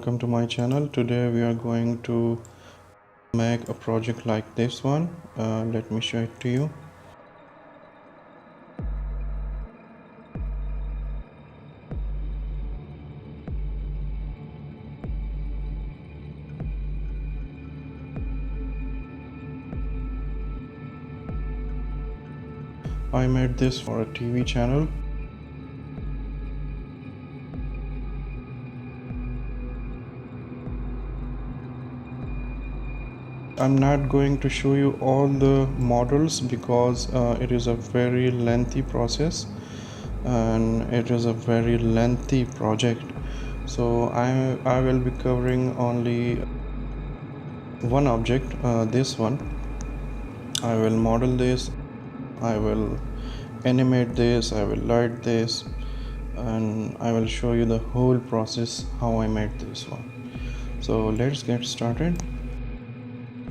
welcome to my channel. Today we are going to make a project like this one. Let me show it to you. I made this for a TV channel. I'm not going to show you all the models because it is a very lengthy process and it is a very lengthy project. So I will be covering only one object, this one. I will model this, I will animate this, I will light this, and I will show you the whole process how I made this one. So let's get started.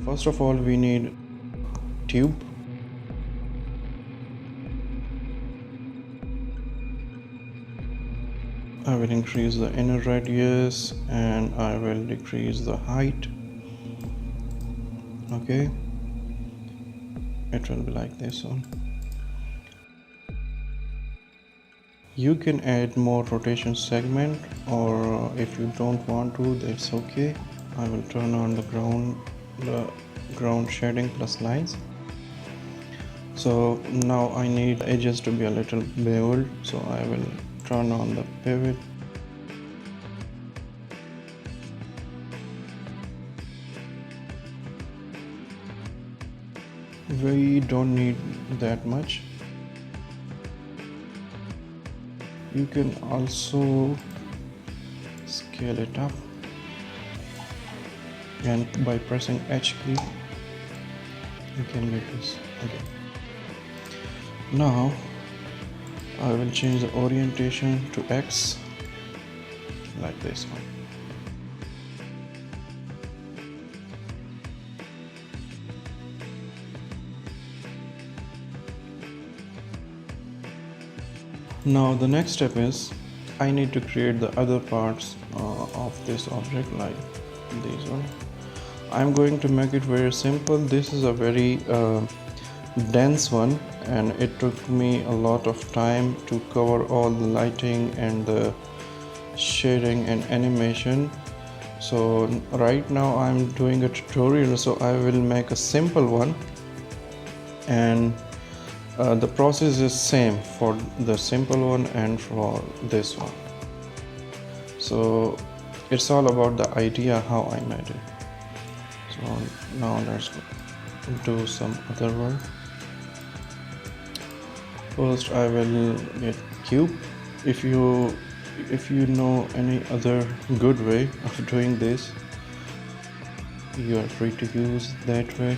First of all, we need tube. I will increase the inner radius and I will decrease the height. Okay, it will be like this one. You can add more rotation segment, or if you don't want to, that's okay. I will turn on the ground shading plus lines. So now I need edges to be a little beveled, so I will turn on the pivot. We don't need that much. You can also scale it up, and by pressing H key you can get this. Okay, now I will change the orientation to X like this one. Now the next step is I need to create the other parts of this object, like these one. I'm going to make it very simple. This is a very dense one and it took me a lot of time to cover all the lighting and the shading and animation. So right now I'm doing a tutorial, so I will make a simple one, and the process is same for the simple one and for this one. So it's all about the idea how I made it. So now let's do some other work. First I will get cube. If you know any other good way of doing this, you are free to use that way.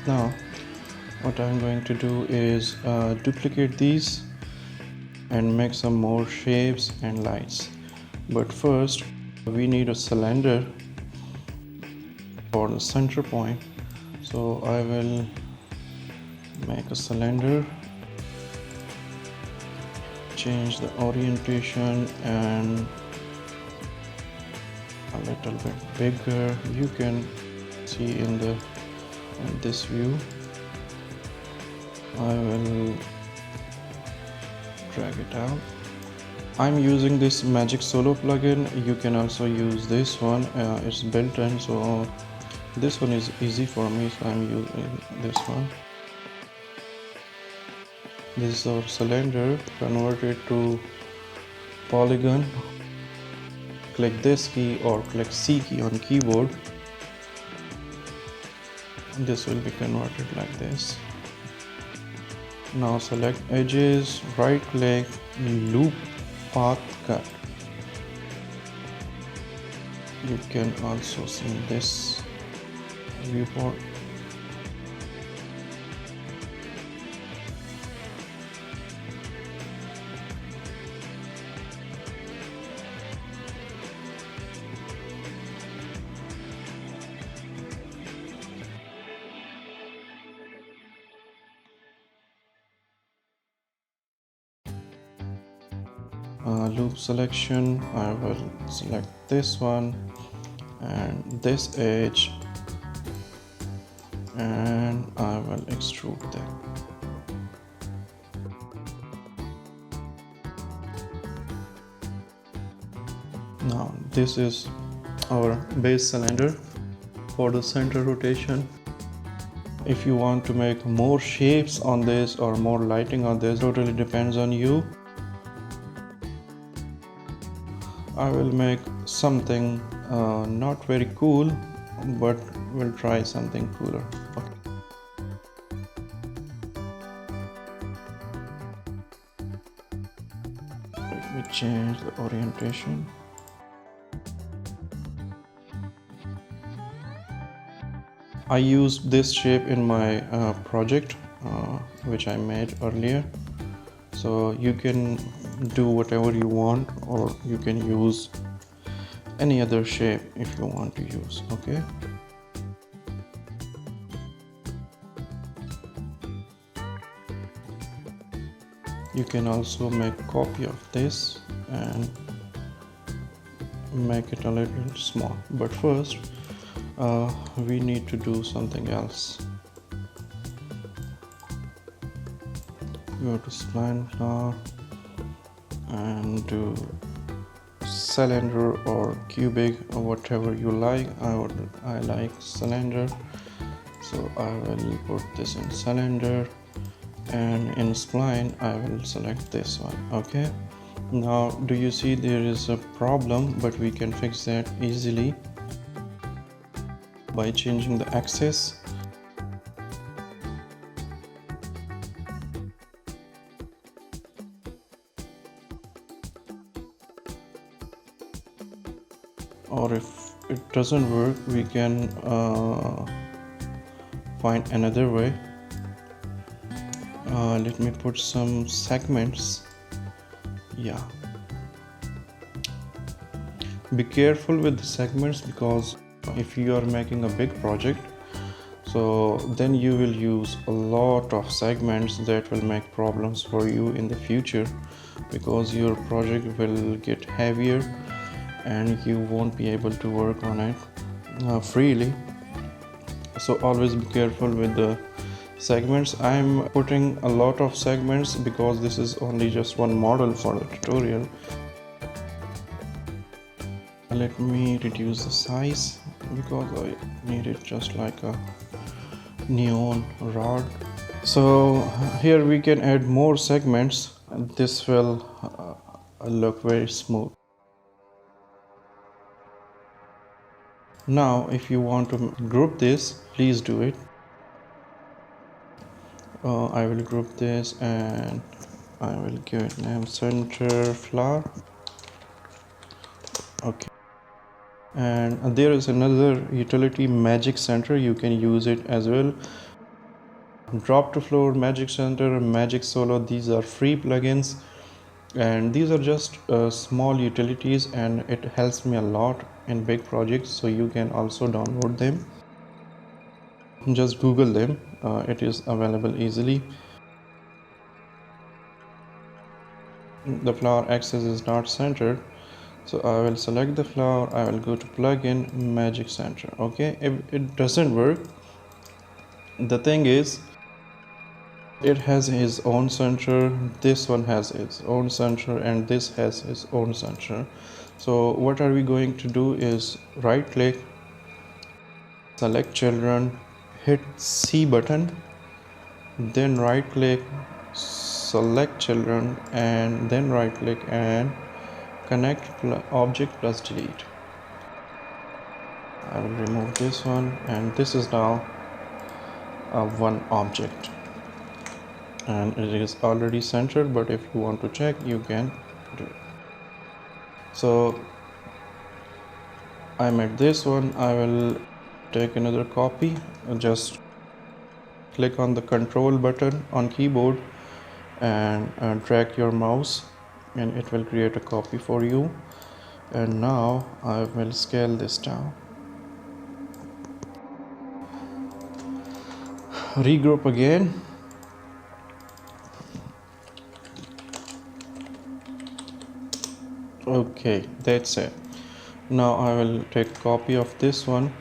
Now what I'm going to do is duplicate these and make some more shapes and lights. But first we need a cylinder for the center point. So I will make a cylinder, change the orientation and a little bit bigger. You can see in this view. I will drag it out. I'm using this Magic Solo plugin. You can also use this one. It's built in, so this one is easy for me, so I'm using this one. This is our cylinder. Convert it to polygon. Click this key or click C key on keyboard. This will be converted like this. Now select edges, right click, loop path cut. You can also see this viewport. loop selection, I will select this one and this edge, and I will extrude them. Now this is our base cylinder for the center rotation. If you want to make more shapes on this or more lighting on this, totally depends on you. I will make something not very cool, but we'll try something cooler. Okay. Let me change the orientation. I used this shape in my project which I made earlier, so you can do whatever you want, or you can use any other shape if you want to use. Okay, you can also make a copy of this and make it a little small, but first we need to do something else. Go to spline flower and do cylinder or cubic or whatever you like. I like cylinder, so I will put this in cylinder, and in spline I will select this one. Okay, now do you see there is a problem, but we can fix that easily by changing the axis. Or if it doesn't work, we can find another way. Let me put some segments. Yeah, be careful with the segments, because if you are making a big project, so then you will use a lot of segments that will make problems for you in the future, because your project will get heavier and you won't be able to work on it freely. So always be careful with the segments. I'm putting a lot of segments because this is only just one model for the tutorial. Let me reduce the size because I need it just like a neon rod. So here we can add more segments, and this will look very smooth. Now if you want to group this, please do it. I will group this and I will give it name center flower. Okay, and there is another utility, magic center. You can use it as well. Drop to floor, magic center, magic solo, these are free plugins, and these are just small utilities, and it helps me a lot in big projects, so you can also download them. Just Google them, it is available easily. The flower axis is not centered, so I will select the flower, I will go to plugin, magic center. Okay, if it doesn't work, the thing is it has its own center, this one has its own center, and this has its own center. So what are we going to do is right click, select children, hit C button, then right click, select children, and then right click and connect object plus delete. I will remove this one, and this is now one object, and it is already centered, but if you want to check, you can do it. So I made this one. I will take another copy, just click on the control button on keyboard and drag your mouse, and it will create a copy for you. And now I will scale this down, regroup again, Okay, that's it. Now I will take copy of this one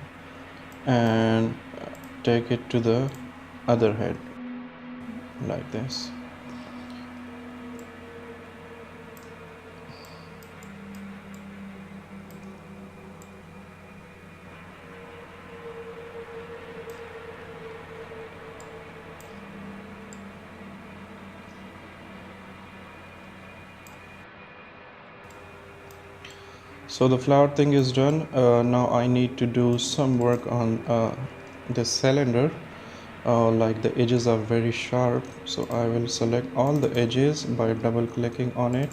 and take it to the other head like this. So the flower thing is done. Now I need to do some work on this cylinder. Like the edges are very sharp, so I will select all the edges by double clicking on it,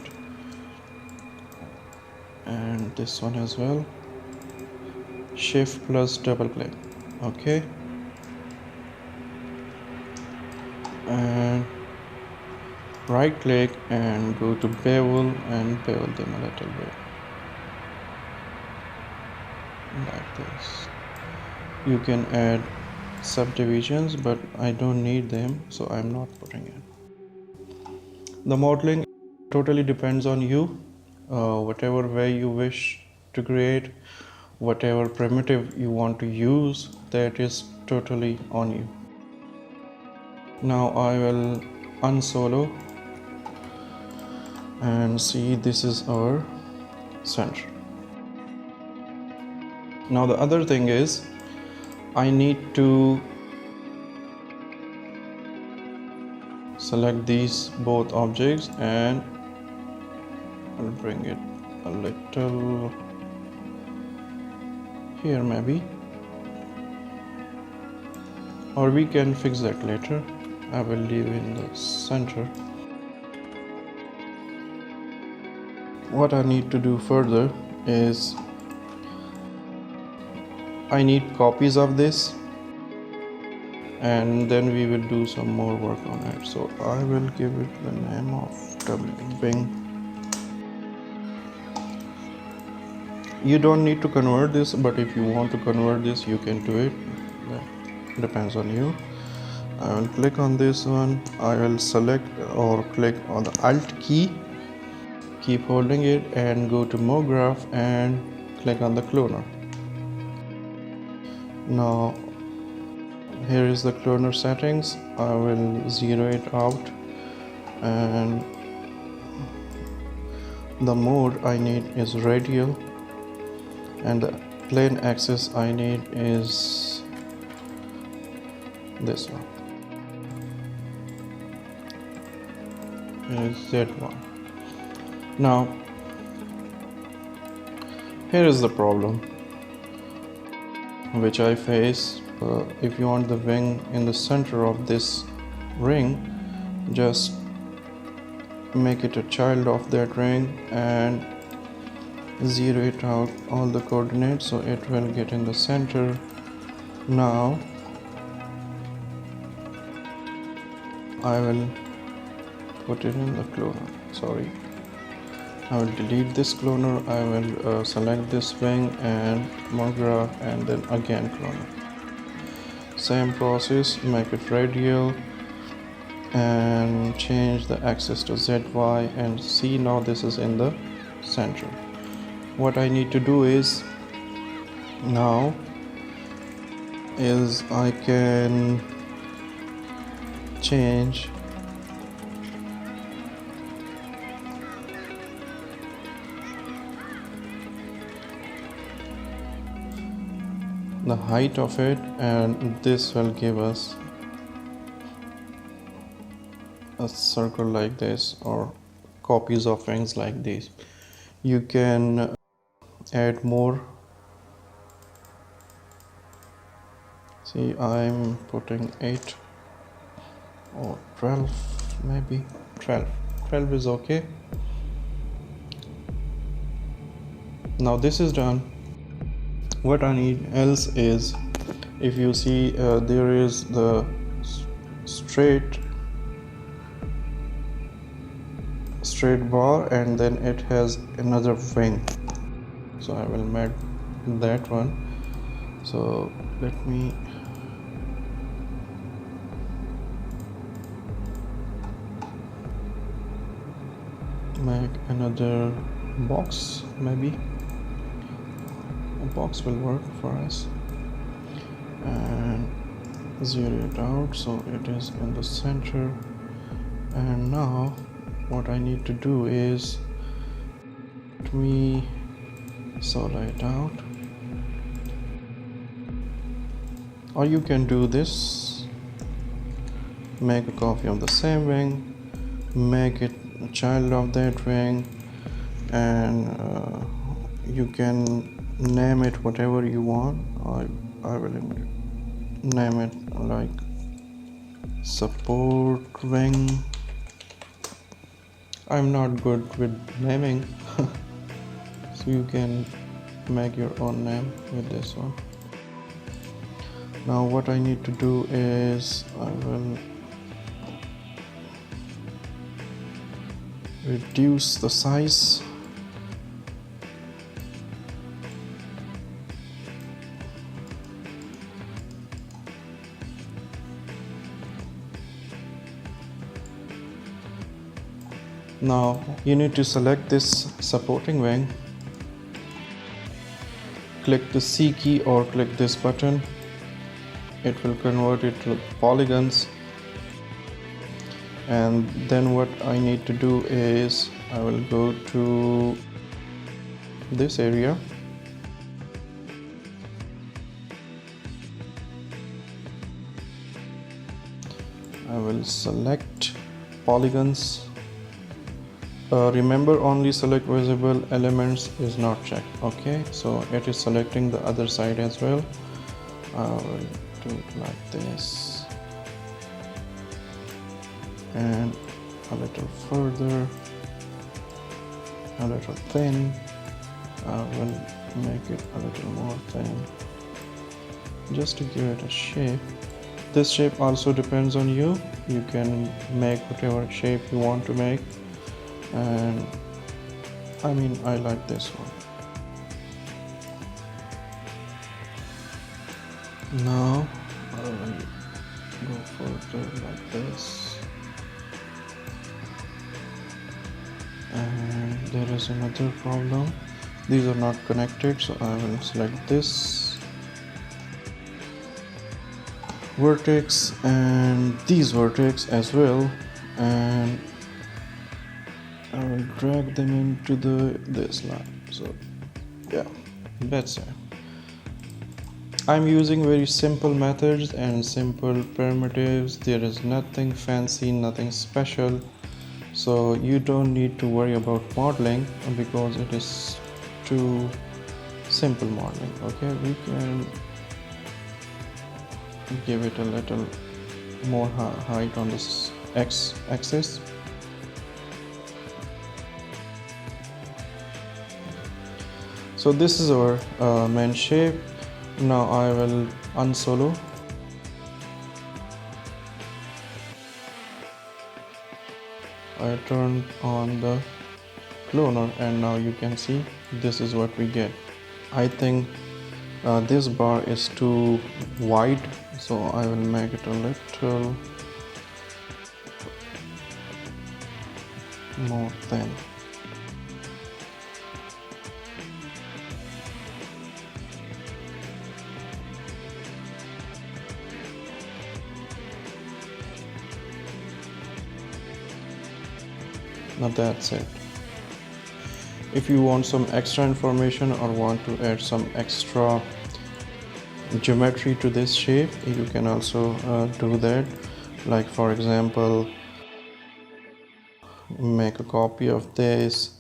and this one as well. Shift plus double click. Okay, and right click and go to bevel and bevel them a little bit like this. You can add subdivisions, but I don't need them, so I'm not putting it. The modeling totally depends on you. Whatever way you wish to create, whatever primitive you want to use, that is totally on you. Now I will unsolo and see, this is our center. Now the other thing is, I need to select these both objects and I'll bring it a little here maybe, or we can fix that later. I will leave in the center. What I need to do further is I need copies of this, and then we will do some more work on it. So I will give it the name of Wing. You don't need to convert this, but if you want to convert this, you can do it. That depends on you. I will click on this one. I will select or click on the Alt key, keep holding it, and go to More Graph and click on the cloner. Now here is the cloner settings. I will zero it out, and the mode I need is radial, and the plane axis I need is this one, is Z1. Now here is the problem which I face. If you want the wing in the center of this ring, just make it a child of that ring and zero it out all the coordinates so it will get in the center. Now I will put it in the cloner. Sorry, I will delete this cloner. I will select this wing and More Graph and then again cloner. Same process, make it radial and change the axis to ZY, and see, now this is in the center. What I need to do is now is I can change the height of it, and this will give us a circle like this, or copies of wings like this. You can add more. See, I'm putting 8 or 12, maybe 12 is okay. Now this is done. What I need else is, if you see, there is the straight bar, and then it has another wing, so I will make that one. So let me make another box, maybe a box will work for us, and zero it out so it is in the center. And now what I need to do is let me solo it out, or you can do this, make a copy of the same wing, make it a child of that wing, and you can name it whatever you want. I will name it like support wing. I'm not good with naming so you can make your own name with this one. Now what I need to do is I will reduce the size. Now you need to select this supporting wing, click the C key or click this button. It will convert it to polygons, and then what I need to do is I will go to this area, I will select polygons. Remember, only select visible elements is not checked. Okay, so it is selecting the other side as well. I will do it like this and a little further, a little thin. I will make it a little more thin just to give it a shape. This shape also depends on you. You can make whatever shape you want to make, and I mean, I like this one. Now I will go further like this, and there is another problem. These are not connected, so I will select this vertex and these vertex as well, and I will drag them into this line. So yeah, that's it. I'm using very simple methods and simple primitives. There is nothing fancy, nothing special, so you don't need to worry about modeling because it is too simple modeling. Okay, we can give it a little more height on this x-axis. So this is our main shape. Now I will unsolo. I turn on the cloner, and now you can see this is what we get. I think this bar is too wide, so I will make it a little more thin. Now that's it. If you want some extra information or want to add some extra geometry to this shape, you can also do that. Like for example, make a copy of this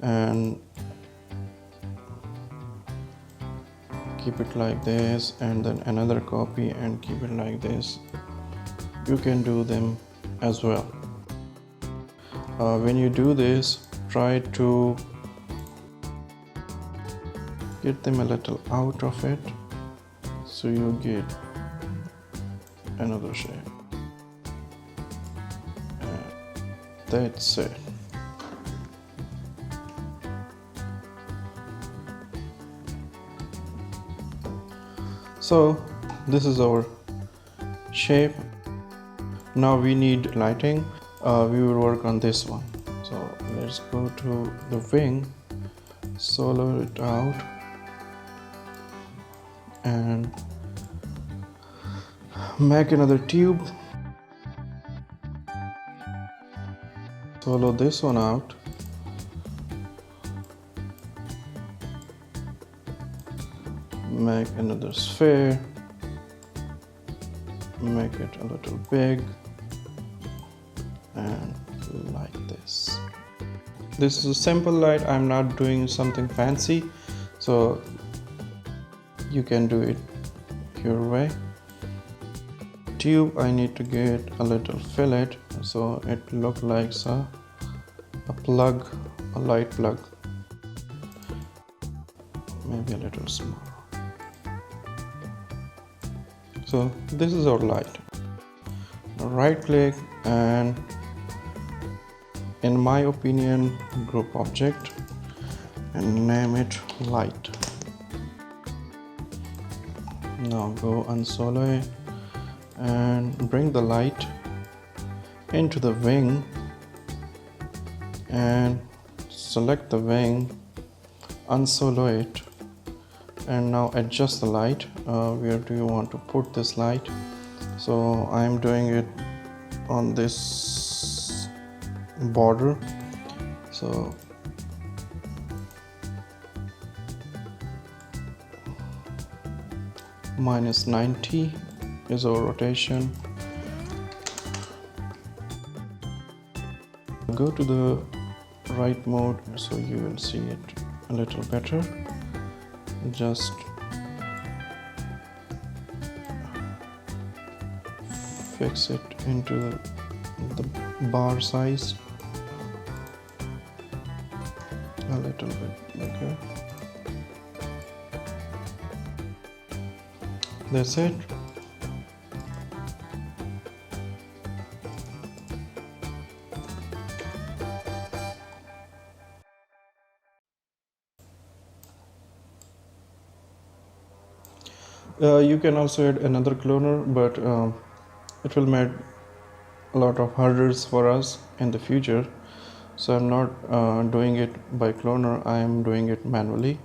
and keep it like this, and then another copy and keep it like this. You can do them as well. When you do this, try to get them a little out of it so you get another shape. That's it. So this is our shape. Now we need lighting. We will work on this one. So let's go to the wing solo it out and make another tube, solo this one out, make another sphere, make it a little big and like this. This is a simple light, I'm not doing something fancy, so you can do it your way. Tube, I need to get a little fillet so it look like a plug, a light plug, maybe a little smaller. So this is our light. Right click and in my opinion group object and name it light. Now go unsolo it and bring the light into the wing and select the wing, unsolo it, and now adjust the light. Where do you want to put this light? So I'm doing it on this border, so -90 is our rotation. Go to the right mode so you will see it a little better. Just fix it into the bar size a little bit bigger. That's it. You can also add another cloner, but it will make a lot of hurdles for us in the future. So I'm not doing it by cloner, I am doing it manually.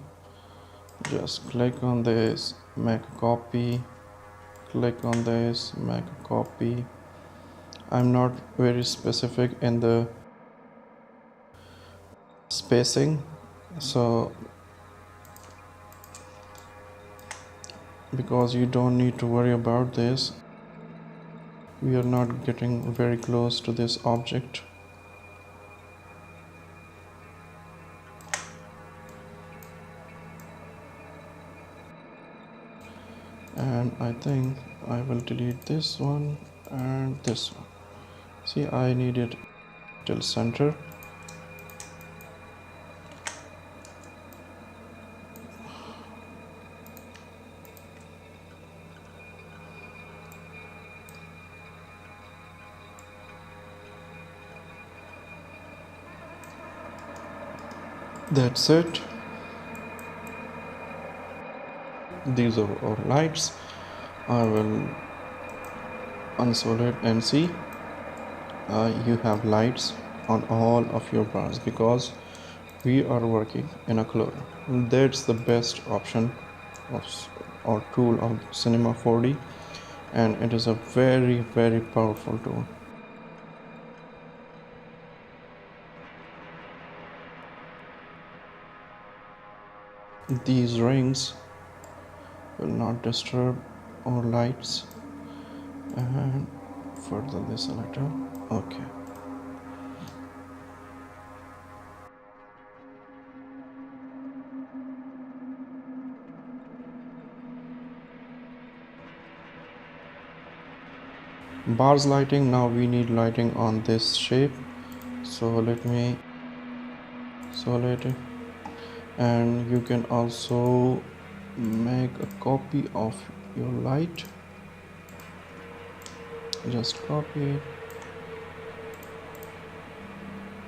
Just click on this, make a copy, click on this, make a copy. I'm not very specific in the spacing, so because you don't need to worry about this, we are not getting very close to this object. And I think I will delete this one and this one. See, I need it till center. That's it. These are our lights. I will unsolo it and see you have lights on all of your bars because we are working in a cloner. That's the best option of or tool of Cinema 4D, and it is a very powerful tool. These rings will not disturb our lights, and further this a little. Okay. Bars lighting, now we need lighting on this shape, so let me select it, and you can also make a copy of your light. Just copy it.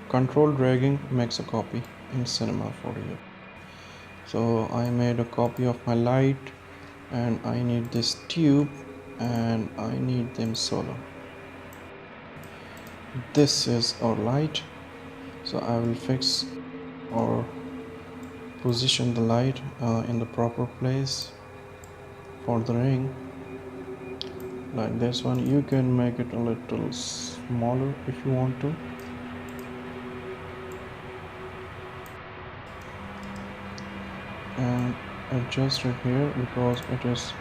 Control dragging makes a copy in Cinema 4D. So I made a copy of my light, and I need this tube, and I need them solo. This is our light, so I will fix our position the light in the proper place for the ring, like this one. You can make it a little smaller if you want to. And adjust it here because it is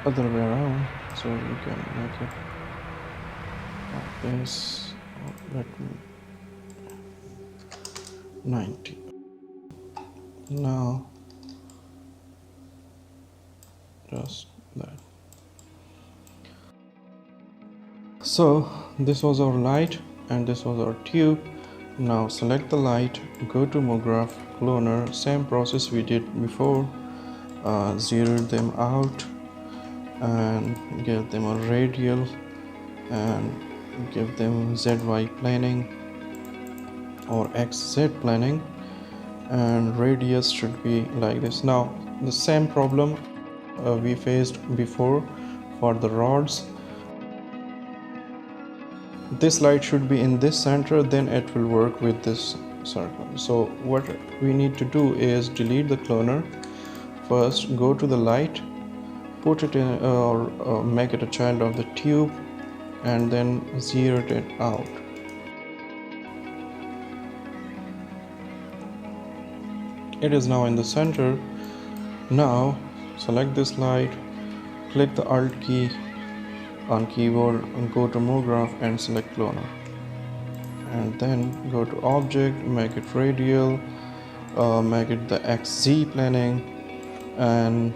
other way around, so you can make it like this. Let me 90. Now just that. So this was our light and this was our tube. Now select the light, go to MoGraph cloner, same process we did before. Zero them out and give them a radial and give them ZY planing or XZ planing, and radius should be like this. Now the same problem we faced before for the rods. This light should be in this center, then it will work with this circle. So what we need to do is delete the cloner. First go to the light, put it in or make it a child of the tube, and then zero it out. It is now in the center. Now select this light, click the Alt key on keyboard and go to MoGraph and select cloner, and then go to object, make it radial, make it the XZ planing, and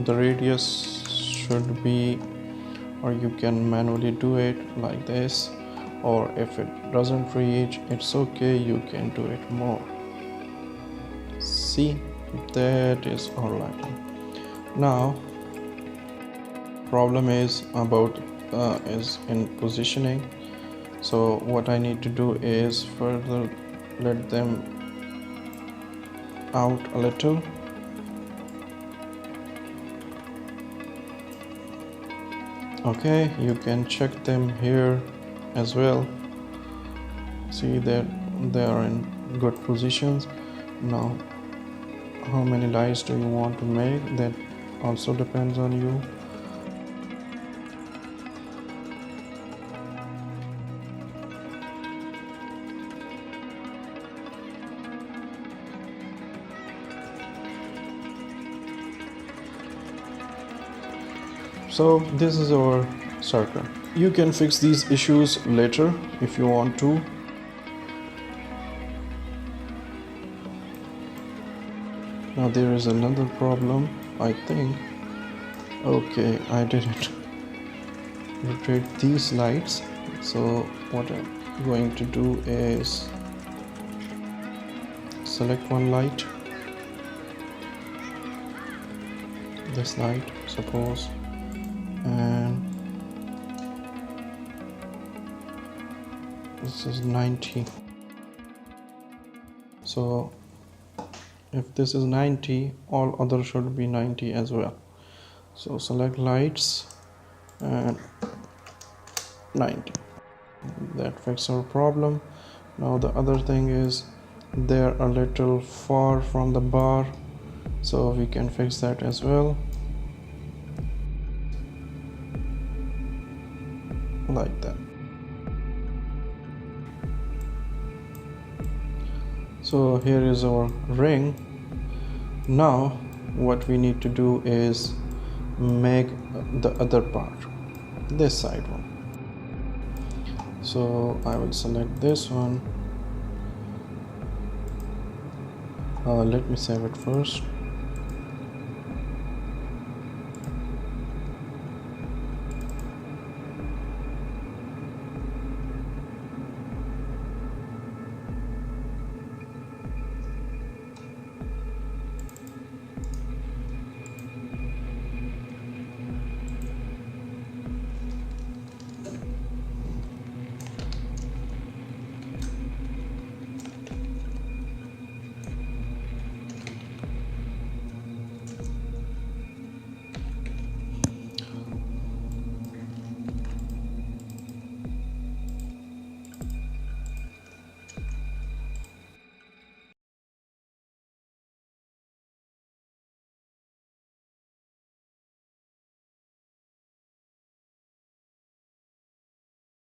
the radius should be, or you can manually do it like this, or if it doesn't reach, it's okay, you can do it more. See, that is our lighting. Now problem is about is in positioning. So what I need to do is further let them out a little. Okay, you can check them here as well. See that they are in good positions. Now how many lights do you want to make? That also depends on you. So this is our circle. You can fix these issues later if you want to. Now there is another problem, I think. Okay, I didn't rotate these lights. So what I'm going to do is select one light, this light suppose, and this is 90. So if this is 90, all other should be 90 as well. So select lights and 90. That fixes our problem. Now the other thing is they're a little far from the bar, so we can fix that as well, like that. So here is our ring. Now what we need to do is make the other part, this side one. So I will select this one. Let me save it first.